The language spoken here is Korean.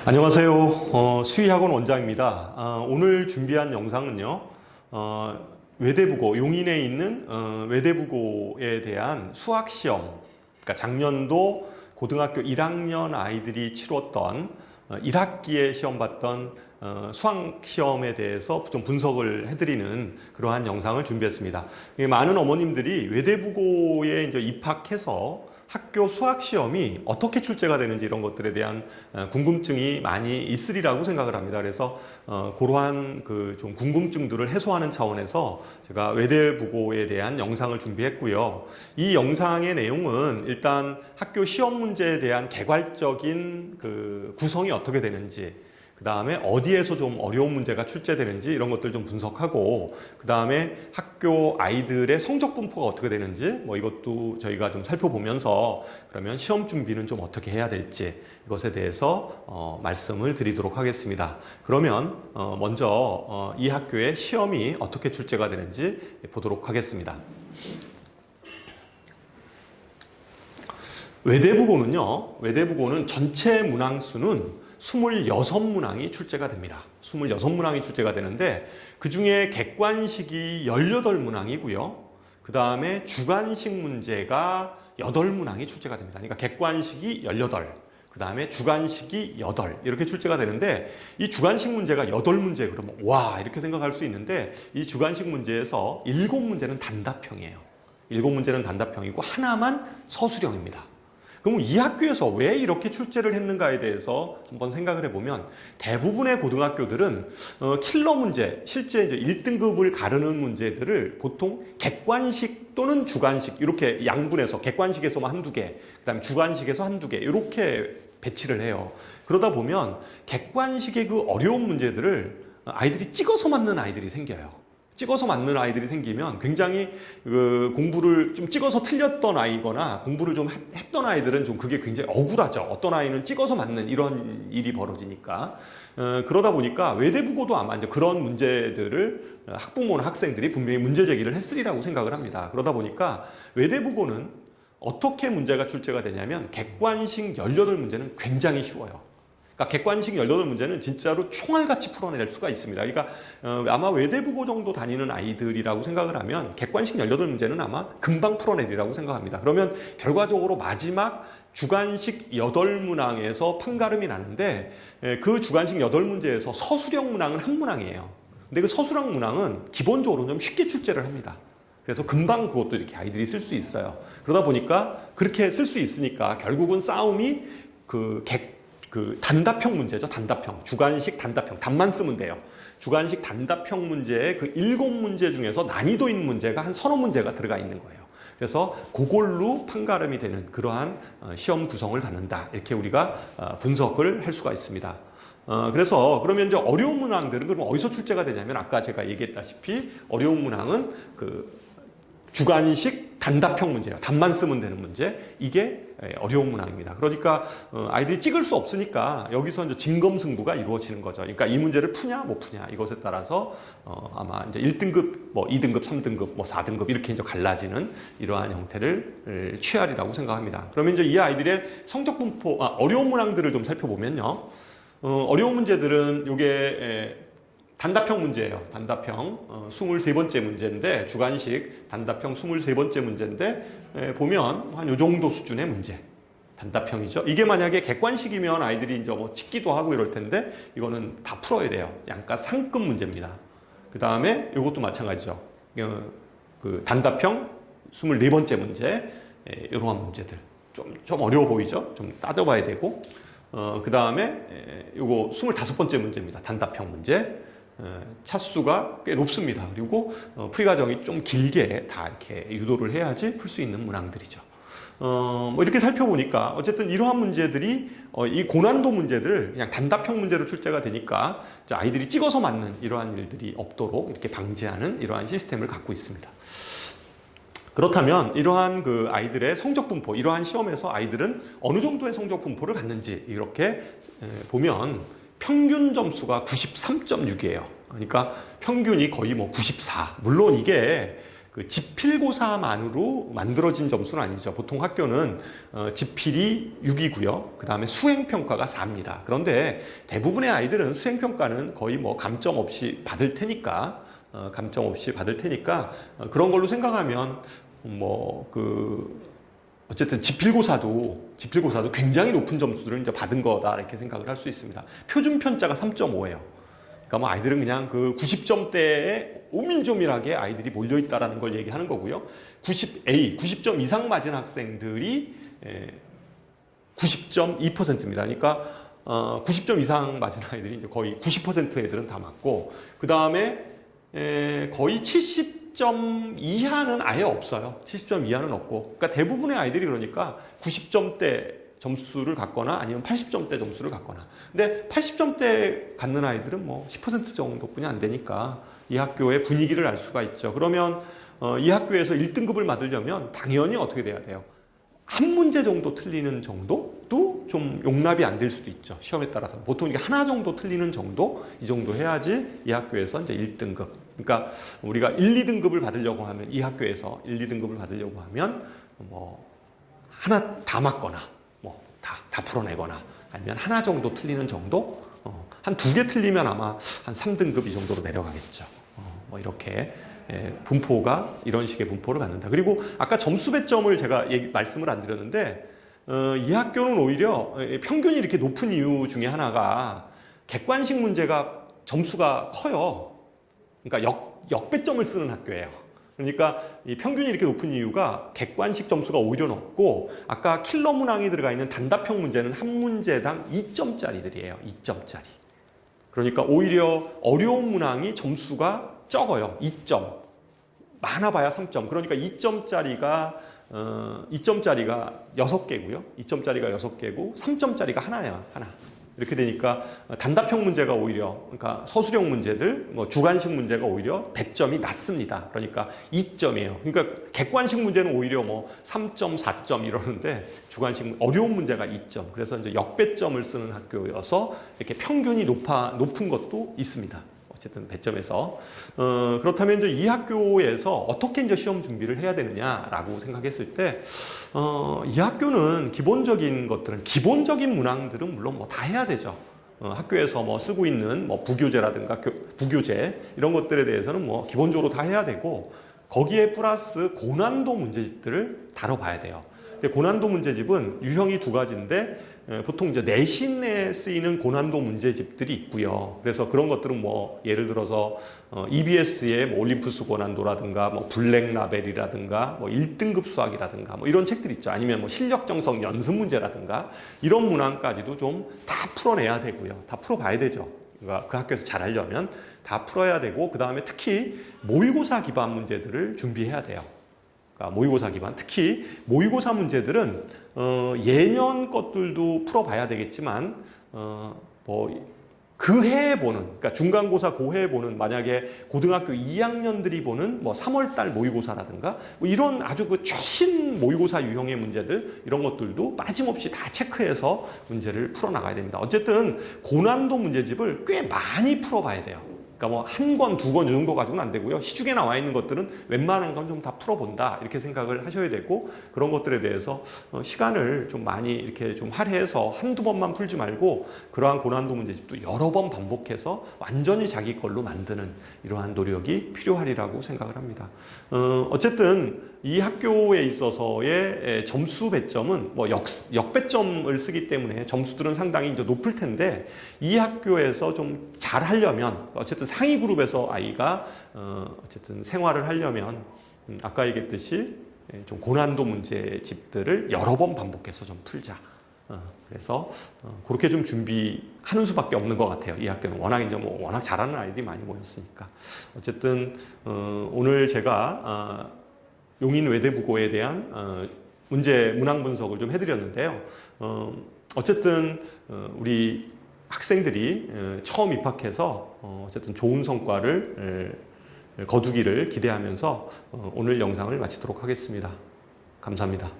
안녕하세요. 수의학원 원장입니다. 오늘 준비한 영상은요, 외대부고, 용인에 있는 외대부고에 대한 수학시험, 그러니까 작년도 고등학교 1학년 아이들이 치렀던 1학기에 시험 봤던 수학시험에 대해서 좀 분석을 해드리는 그러한 영상을 준비했습니다. 많은 어머님들이 외대부고에 이제 입학해서 학교 수학시험이 어떻게 출제가 되는지 이런 것들에 대한 궁금증이 많이 있으리라고 생각을 합니다. 그래서 그러한 그 좀 궁금증들을 해소하는 차원에서 제가 외대부고에 대한 영상을 준비했고요. 이 영상의 내용은 일단 학교 시험 문제에 대한 개괄적인 그 구성이 어떻게 되는지, 그 다음에 어디에서 좀 어려운 문제가 출제되는지 이런 것들 좀 분석하고, 그 다음에 학교 아이들의 성적 분포가 어떻게 되는지 뭐 이것도 저희가 좀 살펴보면서 그러면 시험 준비는 좀 어떻게 해야 될지 이것에 대해서 말씀을 드리도록 하겠습니다. 그러면 먼저 이 학교의 시험이 어떻게 출제가 되는지 보도록 하겠습니다. 외대부고는 전체 문항수는 26문항이 출제가 됩니다. 26문항이 출제가 되는데 그 중에 객관식이 18문항이고요. 그 다음에 주관식 문제가 8문항이 출제가 됩니다. 그러니까 객관식이 18, 그 다음에 주관식이 8 이렇게 출제가 되는데, 이 주관식 문제가 8문제 그러면 와 이렇게 생각할 수 있는데, 이 주관식 문제에서 7문제는 단답형이에요. 7문제는 단답형이고 하나만 서술형입니다. 그럼 이 학교에서 왜 이렇게 출제를 했는가에 대해서 한번 생각을 해보면, 대부분의 고등학교들은 킬러 문제, 실제 이제 1등급을 가르는 문제들을 보통 객관식 또는 주관식 이렇게 양분해서 객관식에서만 한두 개, 그 다음에 주관식에서 한두 개 이렇게 배치를 해요. 그러다 보면 객관식의 그 어려운 문제들을 아이들이 찍어서 맞는 아이들이 생겨요. 찍어서 맞는 아이들이 생기면 굉장히 공부를 좀 찍어서 틀렸던 아이거나 공부를 좀 했던 아이들은 좀 그게 굉장히 억울하죠. 어떤 아이는 찍어서 맞는 이런 일이 벌어지니까. 그러다 보니까 외대부고도 아마 이제 그런 문제들을 학부모나 학생들이 분명히 문제 제기를 했으리라고 생각을 합니다. 그러다 보니까 외대부고는 어떻게 문제가 출제가 되냐면, 객관식 18문제는 굉장히 쉬워요. 그러니까 객관식 18문제는 진짜로 총알같이 풀어낼 수가 있습니다. 그러니까 아마 외대부고 정도 다니는 아이들이라고 생각을 하면 객관식 18문제는 아마 금방 풀어내리라고 생각합니다. 그러면 결과적으로 마지막 주관식 8문항에서 판가름이 나는데, 그 주관식 8문제에서 서술형 문항은 한 문항이에요. 근데 그 서술형 문항은 기본적으로 좀 쉽게 출제를 합니다. 그래서 금방 그것도 이렇게 아이들이 쓸 수 있어요. 그러다 보니까 그렇게 쓸 수 있으니까 결국은 싸움이 그 단답형 문제죠. 단답형. 주관식 단답형. 답만 쓰면 돼요. 주관식 단답형 문제의 그 7문제 중에서 난이도 있는 문제가 한 서너 문제가 들어가 있는 거예요. 그래서 그걸로 판가름이 되는 그러한 시험 구성을 갖는다. 이렇게 우리가 분석을 할 수가 있습니다. 그래서 그러면 이제 어려운 문항들은 그럼 어디서 출제가 되냐면, 아까 제가 얘기했다시피 어려운 문항은 그 주관식 단답형 문제예요. 답만 쓰면 되는 문제. 이게 어려운 문항입니다. 그러니까 아이들이 찍을 수 없으니까 여기서 이제 진검승부가 이루어지는 거죠. 그러니까 이 문제를 푸냐 못 푸냐 이것에 따라서 아마 이제 1등급, 뭐 2등급, 3등급, 뭐 4등급 이렇게 이제 갈라지는 이러한 형태를 취하리라고 생각합니다. 그러면 이제 이 아이들의 성적 분포, 어려운 문항들을 좀 살펴보면요. 어려운 문제들은 요게 단답형 문제예요. 단답형 23번째 문제인데, 주관식 단답형 23번째 문제인데, 보면 한 요 정도 수준의 문제. 단답형이죠. 이게 만약에 객관식이면 아이들이 이제 뭐 찍기도 하고 이럴 텐데, 이거는 다 풀어야 돼요. 양가 상급 문제입니다. 그 다음에 이것도 마찬가지죠. 그 단답형 24번째 문제, 이러한 문제들. 좀 어려워 보이죠? 좀 따져봐야 되고, 그 다음에 요거 25번째 문제입니다. 단답형 문제. 차수가 꽤 높습니다. 그리고 풀이 과정이 좀 길게 다 이렇게 유도를 해야지 풀 수 있는 문항들이죠. 뭐 이렇게 살펴보니까 어쨌든 이러한 문제들이 이 고난도 문제들을 그냥 단답형 문제로 출제가 되니까 아이들이 찍어서 맞는 이러한 일들이 없도록 이렇게 방지하는 이러한 시스템을 갖고 있습니다. 그렇다면 이러한 그 아이들의 성적 분포, 이러한 시험에서 아이들은 어느 정도의 성적 분포를 갖는지 이렇게 보면, 평균 점수가 93.6이에요. 그러니까 평균이 거의 뭐 94. 물론 이게 그 지필고사만으로 만들어진 점수는 아니죠. 보통 학교는 지필이 6이고요. 그 다음에 수행평가가 4입니다. 그런데 대부분의 아이들은 수행평가는 거의 뭐 감점 없이 받을 테니까 그런 걸로 생각하면 어쨌든 지필고사도 굉장히 높은 점수를 이제 받은 거다 이렇게 생각을 할 수 있습니다. 표준 편차가 3.5예요. 그러니까 뭐 아이들은 그냥 그 90점대에 오밀조밀하게 아이들이 몰려있다라는 걸 얘기하는 거고요. 90점 이상 맞은 학생들이 90.2%입니다. 그러니까 90점 이상 맞은 아이들이 이제 거의 90% 애들은 다 맞고, 그 다음에 거의 70점 이하는 아예 없어요. 70점 이하는 없고, 그러니까 대부분의 아이들이 그러니까 90점대 점수를 갖거나 아니면 80점대 점수를 갖거나. 근데 80점대 갖는 아이들은 뭐 10% 정도뿐이 안 되니까 이 학교의 분위기를 알 수가 있죠. 그러면 이 학교에서 1등급을 받으려면 당연히 어떻게 돼야 돼요? 한 문제 정도 틀리는 정도도 좀 용납이 안 될 수도 있죠. 시험에 따라서. 보통 이게 하나 정도 틀리는 정도, 이 정도 해야지 이 학교에서 이제 1등급. 그러니까 우리가 1, 2등급을 받으려고 하면, 이 학교에서 1, 2등급을 받으려고 하면 뭐 하나 다 맞거나 다 풀어내거나, 아니면 하나 정도 틀리는 정도, 한 2개 틀리면 아마 한 3등급 이 정도로 내려가겠죠. 뭐 이렇게 분포가 이런 식의 분포를 갖는다. 그리고 아까 점수 배점을 제가 말씀을 안 드렸는데, 이 학교는 오히려 평균이 이렇게 높은 이유 중에 하나가 객관식 문제가 점수가 커요. 그러니까 역배점을 쓰는 학교예요. 그러니까 이 평균이 이렇게 높은 이유가 객관식 점수가 오히려 높고, 아까 킬러 문항이 들어가 있는 단답형 문제는 한 문제당 2점짜리들이에요. 2점짜리. 그러니까 오히려 어려운 문항이 점수가 적어요. 2점. 많아봐야 3점. 그러니까 2점짜리가 6개고요. 2점짜리가 6개고 3점짜리가 하나야. 하나. 이렇게 되니까 단답형 문제가 오히려, 그러니까 서술형 문제들, 뭐 주관식 문제가 오히려 배점이 낮습니다. 그러니까 2점이에요. 그러니까 객관식 문제는 오히려 뭐 3점, 4점 이러는데, 주관식 어려운 문제가 2점. 그래서 이제 역배점을 쓰는 학교여서 이렇게 평균이 높은 것도 있습니다. 어쨌든 배점에서. 그렇다면 이제 이 학교에서 어떻게 이제 시험 준비를 해야 되느냐라고 생각했을 때, 이 학교는 기본적인 문항들은 물론 뭐 다 해야 되죠. 학교에서 뭐 쓰고 있는 뭐 부교재라든가 부교재 이런 것들에 대해서는 뭐 기본적으로 다 해야 되고, 거기에 플러스 고난도 문제집들을 다뤄봐야 돼요. 근데 고난도 문제집은 유형이 2가지인데, 보통 이제 내신에 쓰이는 고난도 문제집들이 있고요. 그래서 그런 것들은 뭐 예를 들어서 EBS의 뭐 올림푸스 고난도라든가 뭐 블랙라벨이라든가 뭐 1등급 수학이라든가 뭐 이런 책들 있죠. 아니면 뭐 실력 정석 연습 문제라든가 이런 문항까지도 좀 다 풀어내야 되고요. 다 풀어봐야 되죠. 그러니까 그 학교에서 잘하려면 다 풀어야 되고, 그 다음에 특히 모의고사 기반 문제들을 준비해야 돼요. 그러니까 모의고사 기반, 특히 모의고사 문제들은 예년 것들도 풀어봐야 되겠지만, 그 해에 보는, 그러니까 중간고사 그 해에 보는, 만약에 고등학교 2학년들이 보는 뭐 3월달 모의고사라든가 뭐 이런 아주 그 최신 모의고사 유형의 문제들, 이런 것들도 빠짐없이 다 체크해서 문제를 풀어나가야 됩니다. 어쨌든 고난도 문제집을 꽤 많이 풀어봐야 돼요. 그러니까 뭐 한 권, 2권 이 정도 가지고는 안 되고요. 시중에 나와 있는 것들은 웬만한 건 좀 다 풀어본다 이렇게 생각을 하셔야 되고, 그런 것들에 대해서 시간을 좀 많이 이렇게 좀 할애해서 한두 번만 풀지 말고, 그러한 고난도 문제집도 여러 번 반복해서 완전히 자기 걸로 만드는 이러한 노력이 필요하리라고 생각을 합니다. 어쨌든 이 학교에 있어서의 점수 배점은 뭐 역배점을 쓰기 때문에 점수들은 상당히 이제 높을 텐데, 이 학교에서 좀 잘하려면, 어쨌든 상위 그룹에서 아이가 어쨌든 생활을 하려면, 아까 얘기했듯이 좀 고난도 문제집들을 여러 번 반복해서 좀 풀자. 그래서 그렇게 좀 준비하는 수밖에 없는 것 같아요. 이 학교는 워낙 이제 뭐 워낙 잘하는 아이들이 많이 모였으니까. 어쨌든 오늘 제가 용인 외대부고에 대한 문항 분석을 좀 해드렸는데요. 어쨌든 우리 학생들이 처음 입학해서 어쨌든 좋은 성과를 거두기를 기대하면서 오늘 영상을 마치도록 하겠습니다. 감사합니다.